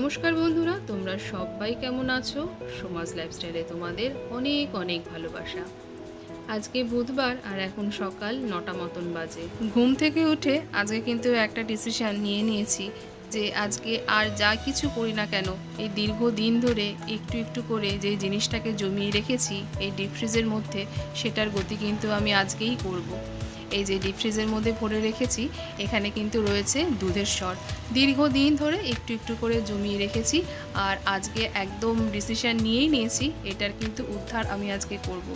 নমস্কার বন্ধুরা, তোমরা সবাই কেমন আছো? সমাজ লাইফস্টাইলে তোমাদের অনেক অনেক ভালোবাসা। আজকে বুধবার আর এখন সকাল 9টা মতন বাজে। ঘুম থেকে উঠে আজকে কিন্তু একটা ডিসিশন নিয়ে নিয়েছি যে আজকে আর যা কিছু করি না কেন, এই দীর্ঘদিন ধরে একটু একটু করে যে জিনিসটাকে জমিয়ে রেখেছি এই ডিপ ফ্রিজের মধ্যে, সেটার গতি কিন্তু আমি আজকেই করব। এই যে ডিপ ফ্রিজের মধ্যে ভরে রেখেছি, এখানে কিন্তু রয়েছে দুধের সর। দীর্ঘদিন ধরে একটু একটু করে জমিয়ে রেখেছি, আর আজকে একদম ডিসিশন নিয়েই নিয়েছি এটার কিন্তু উদ্ধার আমি আজকে করব।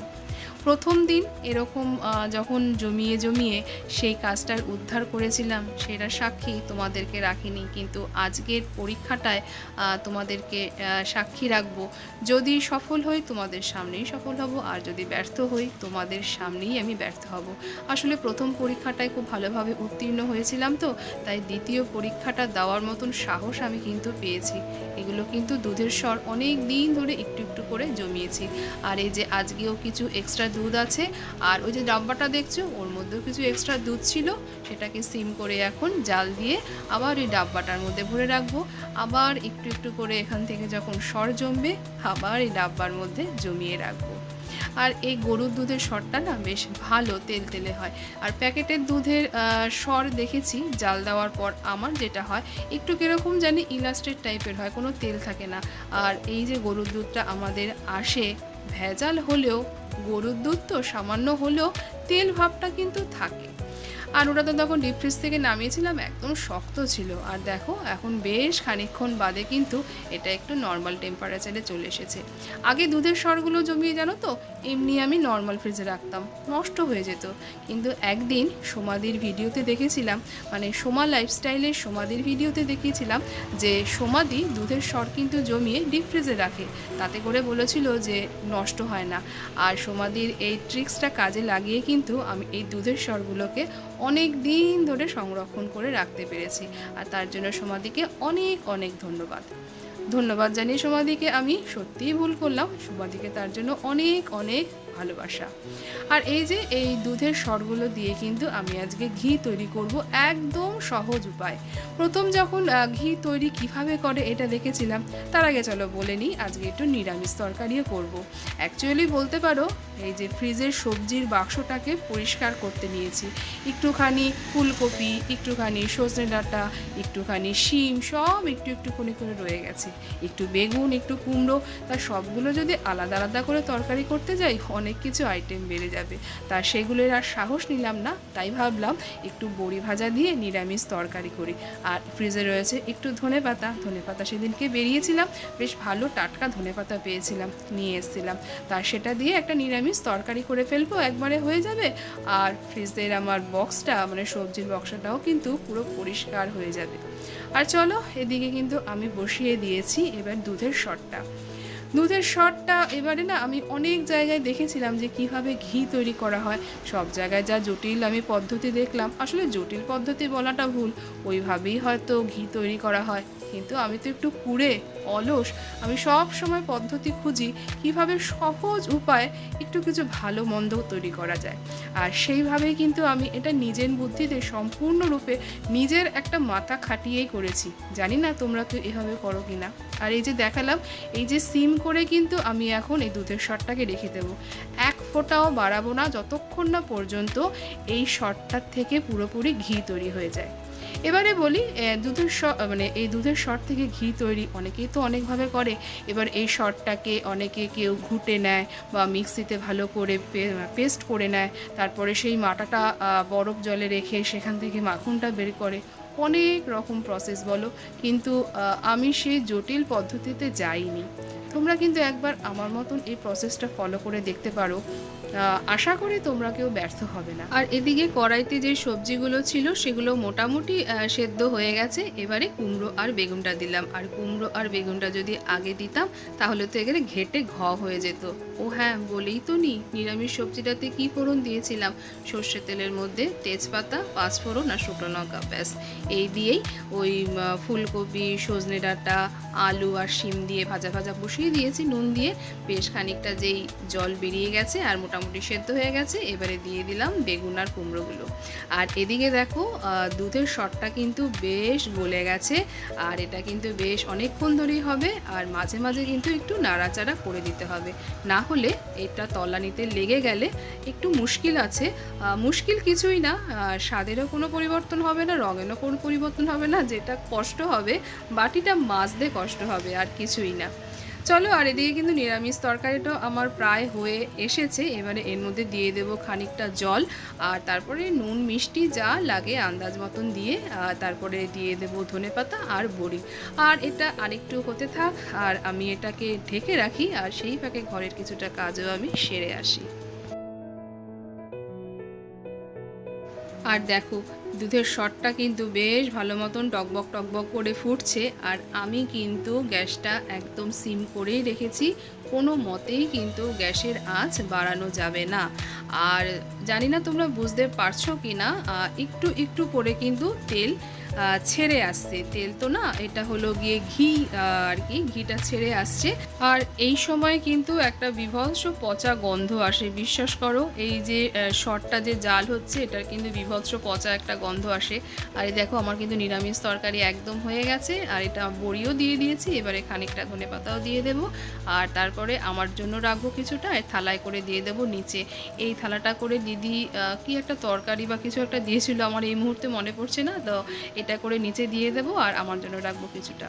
প্রথম দিন এরকম যখন জমিয়ে জমিয়ে সেই কাজটার উদ্ধার করেছিলাম, সেটার সাক্ষী তোমাদেরকে রাখিনি, কিন্তু আজকের পরীক্ষাটায় তোমাদেরকে সাক্ষী রাখবো। যদি সফল হই তোমাদের সামনেই সফল হব, আর যদি ব্যর্থ হই তোমাদের সামনেই আমি ব্যর্থ হব। আসলে প্রথম পরীক্ষাটায় খুব ভালোভাবে উত্তীর্ণ হয়েছিলাম, তো তাই দ্বিতীয় পরীক্ষাটা দেওয়ার মতন সাহস আমি কিন্তু পেয়েছি। এগুলো কিন্তু দুধের স্বর অনেক দিন ধরে একটু একটু করে জমিয়েছি। আর এই যে আজকেও কিছু এক্সট্রা দুধ আছে, আর ওই যে ডাব্বাটা দেখছো ওর মধ্যেও কিছু এক্সট্রা দুধ ছিল, সেটাকে সিম করে এখন জাল দিয়ে আবার ওই ডাব্বাটার মধ্যে ভরে রাখবো। আবার একটু একটু করে এখান থেকে যখন স্বর জমবে আবার এই ডাব্বার মধ্যে জমিয়ে রাখবো। আর এই গরুর দুধের স্বরটা না বেশ ভালো তেলতেলে হয়। আর প্যাকেটের দুধের স্বর দেখেছি জাল দেওয়ার পর আমার যেটা হয় একটু কীরকম জানি ইলাস্ট্রেট টাইপের হয়, কোনো তেল থাকে না। আর এই যে গরুর দুধটা আমাদের আসে ভেজাল হলেও, গরুর দুধ তো সামান্য হলেও তেল ভাবটা কিন্তু থাকে। আর ওটা তো তখন ডিপ ফ্রিজ থেকে নামিয়েছিলাম, একদম শক্ত ছিল। আর দেখো এখন বেশ খানিকক্ষণ বাদে কিন্তু এটা একটু নর্মাল টেম্পারেচারে চলে এসেছে। আগে দুধের স্বরগুলো জমিয়ে জানো তো এমনি আমি নর্মাল ফ্রিজে রাখতাম, নষ্ট হয়ে যেত। কিন্তু একদিন সোমাদির ভিডিওতে দেখেছিলাম, মানে সোমা লাইফস্টাইলের সোমাদির ভিডিওতে দেখিয়েছিলাম যে সোমাদি দুধের স্বর কিন্তু জমিয়ে ডিপ ফ্রিজে রাখে, তাতে করে বলেছিল যে নষ্ট হয় না। আর সোমাদির এই ট্রিক্সটা কাজে লাগিয়ে কিন্তু আমি এই দুধের স্বরগুলোকে অনেক দিন ধরে সংরক্ষণ করে রাখতে পেরেছি। আর তার জন্য সোমাদিকে অনেক অনেক ধন্যবাদ জানিয়ে সোমাদিকে আমি সত্যিই ভুল করলাম। সোমাদিকে তার জন্য অনেক অনেক ভালোবাসা। আর এই যে এই দুধের স্বরগুলো দিয়ে কিন্তু আমি আজকে ঘি তৈরি করব, একদম সহজ উপায়। প্রথম যখন ঘি তৈরি কিভাবে করে এটা দেখেছিলাম, তার আগে চলো বলে নিই আজকে একটু নিরামিষ তরকারিও করব। অ্যাকচুয়ালি বলতে পারো এই যে ফ্রিজের সবজির বাক্সটাকে পরিষ্কার করতে নিয়েছি। একটুখানি ফুলকপি, একটুখানি সজনে ডাঁটা, একটুখানি শিম, সব একটু একটু করে রয়ে গেছে। একটু বেগুন, একটু কুমড়ো, তা সবগুলো যদি আলাদা আলাদা করে তরকারি করতে যাই অনেক কিছু আইটেম বেড়ে যাবে। তা সেগুলোর আর সাহস নিলাম না, তাই ভাবলাম একটু বড়ি ভাজা দিয়ে নিরামিষ তরকারি করি। আর ফ্রিজে রয়েছে একটু ধনেপাতা সেদিনকে বেরিয়েছিলাম, বেশ ভালো টাটকা ধনেপাতা পেয়েছিলাম, নিয়ে এসেছিলাম। তা সেটা দিয়ে একটা নিরামিষ তরকারি করে ফেলবো, একবারে হয়ে যাবে। আর ফ্রিজের আমার বক্সটা, মানে সবজির বক্সটাও কিন্তু পুরো পরিষ্কার হয়ে যাবে। আর চলো এদিকে কিন্তু আমি বসিয়ে দিয়েছি এবার দুধের স্বরটা। এবারে না আমি অনেক জায়গায় দেখেছিলাম যে কিভাবে ঘি তৈরি করা হয়, সব জায়গায় যা জটিল আমি পদ্ধতি দেখলাম, আসলে জটিল পদ্ধতি বলাটা ভুল, ওইভাবেই হয়তো ঘি তৈরি করা হয়। কিন্তু আমি তো একটু কুড়ে অলস, আমি সব সময় পদ্ধতি খুঁজি কিভাবে সহজ উপায়ে একটু কিছু ভালো মন্দ তৈরি করা যায়। আর সেইভাবেই কিন্তু আমি এটা নিজের বুদ্ধিতে সম্পূর্ণরূপে নিজের একটা মাথা খাটিয়েই করেছি। জানি না তোমরা তো এভাবে করো কি না। আর এই যে দেখালাম, এই যে সিম করে কিন্তু আমি এখন এই দুধের স্বরটাকে রেখে দেবো, এক ফোঁটাও বাড়াবো না যতক্ষণ না পর্যন্ত এই স্বরটার থেকে পুরোপুরি ঘি তৈরি হয়ে যায়। এবারে বলি এই দুধের স্বর থেকে ঘি তৈরি অনেকেই তো অনেকভাবে করে। এবার এই স্বরটাকে অনেকে কেউ ঘুটে নেয় বা মিক্সিতে ভালো করে পেস্ট করে নেয়, তারপরে সেই মাটাটা বরফ জলে রেখে সেখান থেকে মাখনটা বের করে, অনেক রকম প্রসেস বলো। কিন্তু আমি সেই জটিল পদ্ধতিতে যাইনি। তোমরা কিন্তু একবার আমার মতন এই প্রসেসটা ফলো করে দেখতে পারো, আশা করি তোমরা কেউ ব্যর্থ হবে না। আর এদিকে কড়াইতে যে সবজিগুলো ছিল সেগুলো মোটামুটি সেদ্ধ হয়ে গেছে। এবারে কুমড়ো আর বেগুনটা দিলাম। আর কুমড়ো আর বেগুনটা যদি আগে দিতাম তাহলে তো এখানে ঘেটে হয়ে যেত। ও হ্যাঁ, বলেই তো নি নিরামিষ সবজিটাতে কি ফোড়ন দিয়েছিলাম, সর্ষের তেলের মধ্যে তেজপাতা, পাঁচফোড়ন আর শুকনো লঙ্কা, ব্যাস এই দিয়েই ওই ফুলকপি, সজনে ডাঁটা, আলু আর শিম দিয়ে ভাজা বসিয়ে দিয়েছি নুন দিয়ে। বেশ খানিকটা যেই জল বেরিয়ে গেছে আর মোটামুটি মোটামুটি সেদ্ধ হয়ে গেছে। এবারে দিয়ে দিলাম বেগুন আর কুমড়োগুলো। আর এদিকে দেখো দুধের সরটা কিন্তু বেশ গলে গেছে, আর এটা কিন্তু বেশ অনেকক্ষণ ধরেই হবে। আর মাঝে মাঝে কিন্তু একটু নাড়াচাড়া করে দিতে হবে, না হলে এটা তলানিতে লেগে গেলে একটু মুশকিল আছে। মুশকিল কিছুই না, স্বাদেরও কোনো পরিবর্তন হবে না, রঙেরও কোনো পরিবর্তন হবে না, যেটা কষ্ট হবে বাটিটা মাজতে কষ্ট হবে, আর কিছুই না। চলো, আর এদিকে কিন্তু নিরামিষ তরকারিটা আমার প্রায় হয়ে এসেছে। এবারে এর মধ্যে দিয়ে দেব খানিকটা জল, আর তারপরে নুন মিষ্টি যা লাগে আন্দাজ মতন দিয়ে তারপরে দিয়ে দেব ধনেপাতা আর বড়ি। আর এটা আরেকটু হতে থাক, আর আমি এটাকে ঢেকে রাখি, আর সেই ফাঁকে ঘরের কিছুটা কাজও আমি সেরে আসি। আর দেখো দুধের সরটা কিন্তু বেশ ভালো মতন টকবক টকবক করে ফুটছে, আর আমি কিন্তু গ্যাসটা একদম সিম করেই রেখেছি। কোনো মতেই কিন্তু গ্যাসের আঁচ বাড়ানো যাবে না। আর জানি না তোমরা বুঝতে পারছো কি না, একটু একটু করে কিন্তু তেল ছেড়ে আসছে। তেল তো না, এটা হলো গিয়ে ঘি, আর কি ঘিটা ছেড়ে আসছে। আর এই সময় কিন্তু একটা বিভৎস পচা গন্ধ আসে, বিশ্বাস করো। এই যে সরটা যে জাল হচ্ছে, এটার কিন্তু বিভৎস পচা একটা গন্ধ আসে। আর এই দেখো আমার কিন্তু নিরামিষ তরকারি একদম হয়ে গেছে, আর এটা বড়িও দিয়ে দিয়েছি। এবারে খানিকটা ধনেপাতাও দিয়ে দেবো, আর তারপরে আমার জন্য রাখবো কিছুটা, থালায় করে দিয়ে দেবো নিচে। এই থালাটা করে দিদি কি একটা তরকারি বা কিছু একটা দিয়েছিল, আমার এই মুহূর্তে মনে পড়ছে না, তো এটা করে নিচে দিয়ে দেবো, আর আমার জন্য রাখবো কিছুটা।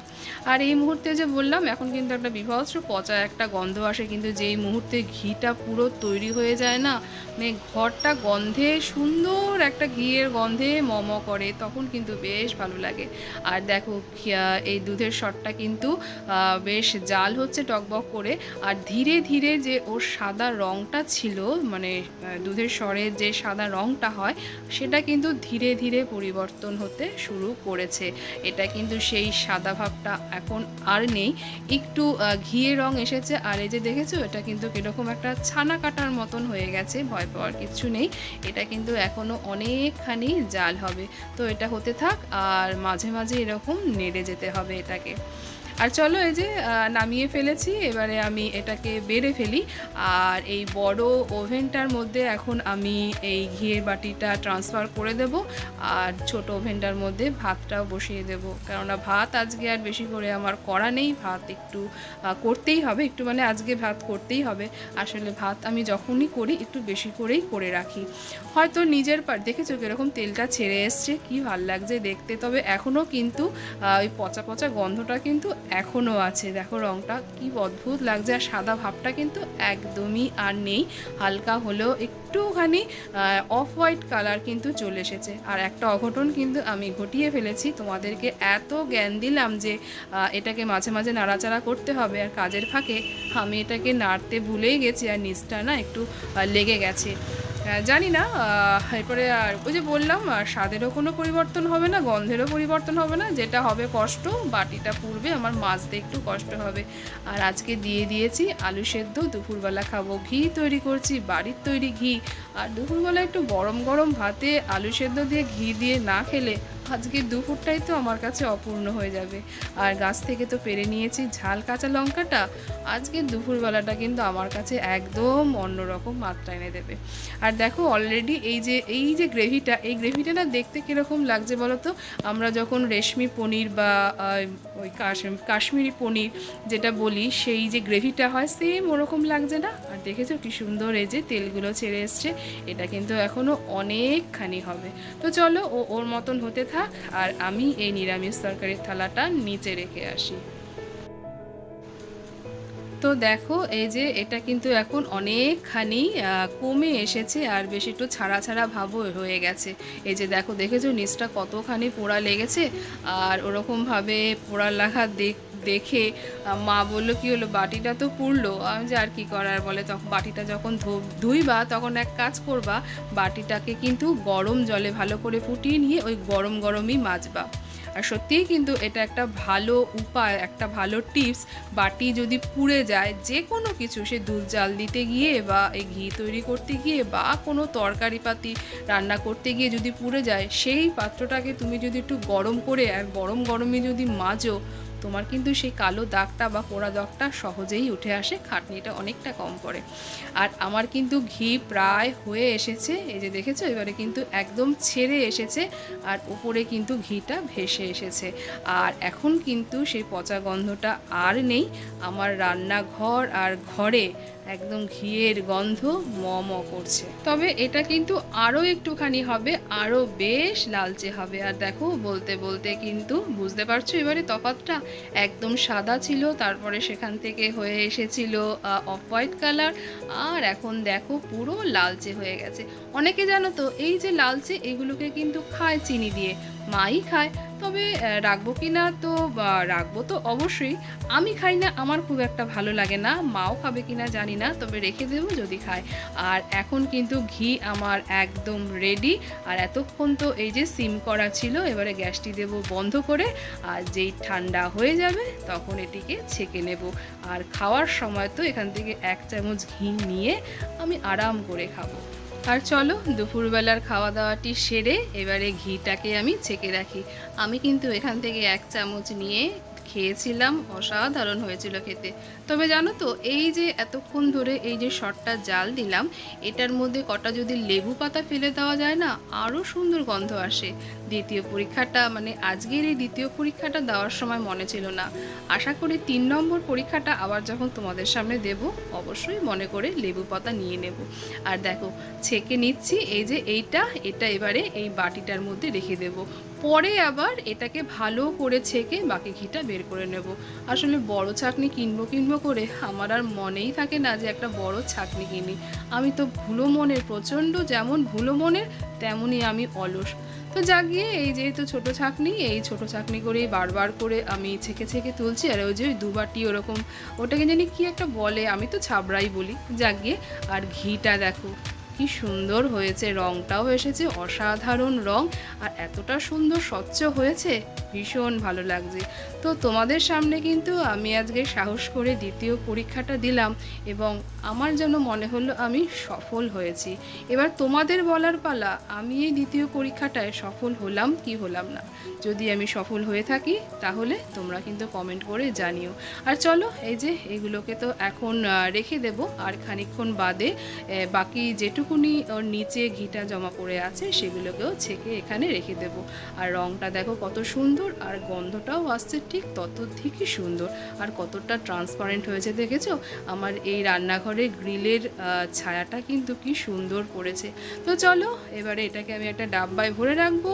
আর এই মুহূর্তে যে বললাম, এখন কিন্তু একটা বিভৎস পচা একটা গন্ধ আসে, কিন্তু যেই মুহূর্তে ঘিটা পুরো তৈরি হয়ে যায় না, মানে ঘরটা গন্ধে, সুন্দর একটা ঘিয়ের গন্ধে মম করে, তখন কিন্তু বেশ ভালো লাগে। আর দেখো এই দুধের সরটা কিন্তু বেশ জাল হচ্ছে টকবক করে, আর ধীরে ধীরে যে ওর সাদা রঙটা ছিল, মানে দুধের সরের যে সাদা রঙটা হয়, সেটা কিন্তু ধীরে ধীরে পরিবর্তন হতে শুরু করেছে। এটা কিন্তু সেই সাদা ভাবটা এখন আর নেই, একটু ঘিয়ে রং এসেছে। আর এই যে দেখেছো, এটা কিন্তু কীরকম একটা ছানা কাটার মতন হয়ে গেছে, ভয় পাওয়ার কিছু নেই। এটা কিন্তু এখনও অনেকখানি জাল হবে, তো এটা হতে থাক, আর মাঝে মাঝে এরকম নেড়ে যেতে হবে এটাকে। আর চলো, এই যে নামিয়ে ফেলেছি, এবারে আমি এটাকে বেড়ে ফেলি। আর এই বড় ওভেনটার মধ্যে এখন আমি এই ঘিয়ের বাটিটা ট্রান্সফার করে দেব, আর ছোট ওভেনটার মধ্যে ভাতটাও বসিয়ে দেব, কেননা ভাত আজকে আর বেশি করে আমার করা নেই। ভাত একটু করতেই হবে, একটু মানে আজকে ভাত করতেই হবে। আসলে ভাত আমি যখনই করি একটু বেশি করেই করে রাখি। হয়তো নিজের দেখেছো কীরকম তেলটা ছেড়ে এসছে, কি ভাল লাগছে দেখতে। তবে এখনও কিন্তু ওই পচা পচা গন্ধটা কিন্তু এখনও আছে। দেখো রঙটা কি অদ্ভুত লাগছে, আর সাদা ভাবটা কিন্তু একদমই আর নেই, হালকা হলেও একটুখানি অফ হোয়াইট কালার কিন্তু চলে এসেছে। আর একটা অঘটন কিন্তু আমি ঘটিয়ে ফেলেছি, তোমাদেরকে এত জ্ঞান দিলাম যে এটাকে মাঝে মাঝে নাড়াচাড়া করতে হবে, আর কাজের ফাঁকে আমি এটাকে নাড়তে ভুলেই গেছি, আর নিচটা না একটু লেগে গেছে। জানি না, এরপরে আর ওই যে বললাম, স্বাদেরও কোনো পরিবর্তন হবে না, গন্ধেরও পরিবর্তন হবে না, যেটা হবে কষ্ট, বাটিটা পুড়বে, আমার মাজতে একটু কষ্ট হবে। আর আজকে দিয়ে দিয়েছি আলু সেদ্ধ, দুপুরবেলা খাবো। ঘি তৈরি করছি, বাড়ির তৈরি ঘি, আর দুপুরবেলা একটু গরম গরম ভাতে আলু সেদ্ধ দিয়ে ঘি দিয়ে না খেলে আজকে দুপুরটাই তো আমার কাছে অপূর্ণ হয়ে যাবে। আর গাছ থেকে তো পেরে নিয়েছি ঝাল কাঁচা লঙ্কাটা, আজকে দুপুরবেলাটা কিন্তু আমার কাছে একদম অন্যরকম মাত্রা এনে দেবে। আর দেখো অলরেডি এই যে গ্রেভিটা, এই গ্রেভিটা না দেখতে কীরকম লাগছে বলো তো। আমরা যখন রেশমি পনির বা ওই কাশ্মীরি পনির যেটা বলি, সেই যে গ্রেভিটা হয়, সেম ওরকম লাগছে না? আর দেখেছো কি সুন্দর এই যে তেলগুলো ছেড়ে এসছে, এটা কিন্তু এখনও অনেকখানি হবে। তো চলো, ওর মতন হতে থাক, আর আমি এই নিরামিষ তরকারির থালাটা নিচে রেখে আসি। তো দেখো এই যে এটা কিন্তু এখন অনেকখানি কমে এসেছে, আর বেশ একটু ছাড়া ছাড়া ভাবও হয়ে গেছে। এই যে দেখেছো নিচটা কতখানি পোড়া লেগেছে, আর ওরকমভাবে পোড়া লাগা দেখে মা বললো কি হলো, বাটিটা তো পুড়লো। আমি যে আর কি করার, বলে তখন বাটিটা যখন ধুইবা তখন এক কাজ করবা, বাটিটাকে কিন্তু গরম জলে ভালো করে ফুটিয়ে নিয়ে ওই গরম গরমই মাজবা। আর সত্যিই কিন্তু এটা একটা ভালো উপায়, একটা ভালো টিপস। বাটি যদি পুড়ে যায়, যে কোনো কিছু, সে দুধ জাল দিতে গিয়ে বা এই ঘি তৈরি করতে গিয়ে বা কোনো তরকারি পাতি রান্না করতে গিয়ে যদি পুড়ে যায়, সেই পাত্রটাকে তুমি যদি একটু গরম করে আর গরম গরমে যদি মাজো, তোমার কিন্তু সেই কালো দাগটা বা পোড়া দাগটা সহজেই উঠে আসে, খাটনিটা অনেকটা কম পড়ে। আর আমার কিন্তু ঘি প্রায় হয়ে এসেছে, এই যে দেখেছো এবারে কিন্তু একদম ছেড়ে এসেছে আর উপরে কিন্তু ঘিটা ভেসে এসেছে। আর এখন কিন্তু সেই পচা গন্ধটা আর নেই। আমার রান্নাঘর আর ঘরে একদম ঘিয়ের গন্ধ ম ম করছে। তবে এটা কিন্তু আরও একটুখানি হবে, আরও বেশ লালচে হবে। আর দেখো বলতে বলতে কিন্তু বুঝতে পারছো এবারে তফাৎটা, একদম সাদা ছিল, তারপরে সেখান থেকে হয়ে এসেছিল অফ হোয়াইট কালার, আর এখন দেখো পুরো লালচে হয়ে গেছে। অনেকে জানো তো এই যে লালচে এগুলোকে কিন্তু খায় চিনি দিয়ে, মাই খায়। তবে রাখবো কি না, তো রাখবো তো অবশ্যই। আমি খাই না, আমার খুব একটা ভালো লাগে না, মাও খাবে কি না জানি না, তবে রেখে দেবো যদি খায়। আর এখন কিন্তু ঘি আমার একদম রেডি। আর এতক্ষণ তো এই যে সিম করা ছিল, এবারে গ্যাসটি দেবো বন্ধ করে। আর যেই ঠান্ডা হয়ে যাবে তখন এটিকে ছেঁকে নেব। আর খাওয়ার সময় তো এখান থেকে 1 চামচ ঘি নিয়ে আমি আরাম করে খাবো। আর চলো দুপুরবেলার খাওয়া দাওয়াটি সেরে এবারে ঘিটাকে আমি ছেঁকে রাখি। আমি কিন্তু এখান থেকে 1 চামচ নিয়ে খেয়েছিলাম, অসাধারণ হয়েছিল খেতে। তবে জানো তো এই যে এতক্ষণ ধরে এই যে শটটা জাল দিলাম, এটার মধ্যে কটা যদি লেবু পাতা ফেলে দেওয়া যায় না, আরও সুন্দর গন্ধ আসে। দ্বিতীয় পরীক্ষাটা মানে আজকের এই দ্বিতীয় পরীক্ষাটা দেওয়ার সময় মনে ছিল না। আশা করি 3 নম্বর পরীক্ষাটা আবার যখন তোমাদের সামনে দেব অবশ্যই মনে করে লেবু পাতা নিয়ে নেব। আর দেখো ছেঁকে নিচ্ছি, এই যে এটা এবারে এই বাটিটার মধ্যে রেখে দেব। পরে আবার এটাকে ভালো করে ছেঁকে বাকি ঘিটা বের করে নেব। আসলে বড় ছাঁকনি কিনবো করে আমার আর মনেই থাকে না যে একটা বড় ছাঁকনি কিনি। আমি তো ভুলো মনের, প্রচণ্ড যেমন ভুলো মনের তেমনই আমি অলস। তো জাগিয়ে এই যেহেতু ছোটো ছাঁকনি, এই ছোটো ছাঁকনি করেই বারবার করে আমি ছেঁকে তুলছি। আর ওই যে ওই 2 বাটি ওরকম, ওটাকে জানি কি একটা বলে, আমি তো ছাবড়াই বলি। জাগিয়ে আর ঘিটা দেখো কি সুন্দর হয়েছে, রঙটাও এসেছে অসাধারণ রং, আর এতটা সুন্দর স্বচ্ছ হয়েছে, ভীষণ ভালো লাগছে। তো তোমাদের সামনে কিন্তু আমি আজকে সাহস করে দ্বিতীয় পরীক্ষাটা দিলাম এবং আমার যেন মনে হলো আমি সফল হয়েছি। এবার তোমাদের বলার পালা, আমি এই দ্বিতীয় পরীক্ষাটায় সফল হলাম কি হলাম না। যদি আমি সফল হয়ে থাকি তাহলে তোমরা কিন্তু কমেন্ট করে জানিও। আর চলো এই যে এগুলোকে তো এখন রেখে দেব, আর খানিকক্ষণ বাদে বাকি যেটুকুনি ওর নিচে ঘিটা জমা পড়ে আছে সেগুলোকেও ছেঁকে এখানে রেখে দেব। আর রঙটা দেখো কত সুন্দর, আর গন্ধটাও আসছে ঠিক তত ঠিকই সুন্দর। আর কতটা ট্রান্সপারেন্ট হয়েছে দেখেছো, আমার এই রান্নাঘরে গ্রিলের ছায়াটা কিন্তু কি সুন্দর পড়েছে। তো চলো এবারে এটাকে আমি একটা ডাব্বায় ভরে রাখবো,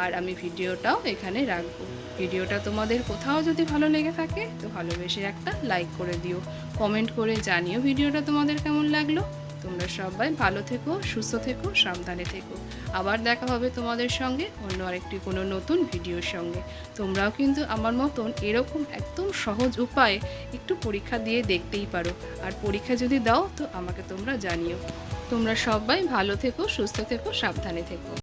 আর আমি ভিডিওটাও এখানে রাখবো। ভিডিওটা তোমাদের কোথাও যদি ভালো লেগে থাকে তো ভালোবেসে একটা লাইক করে দিও, কমেন্ট করে জানিও ভিডিওটা তোমাদের কেমন লাগলো। তোমরা সবাই ভালো থেকো, সুস্থ থেকো, সাবধানে থেকো। আবার দেখা হবে তোমাদের সঙ্গে অন্য আরেকটি কোনো নতুন ভিডিওর সঙ্গে। তোমরাও কিন্তু আমার মতন এরকম একদম সহজ উপায়ে একটু পরীক্ষা দিয়ে দেখতেই পারো। আর পরীক্ষা যদি দাও তো আমাকে তোমরা জানিও। তোমরা সবাই ভালো থেকো, সুস্থ থেকো, সাবধানে থেকো।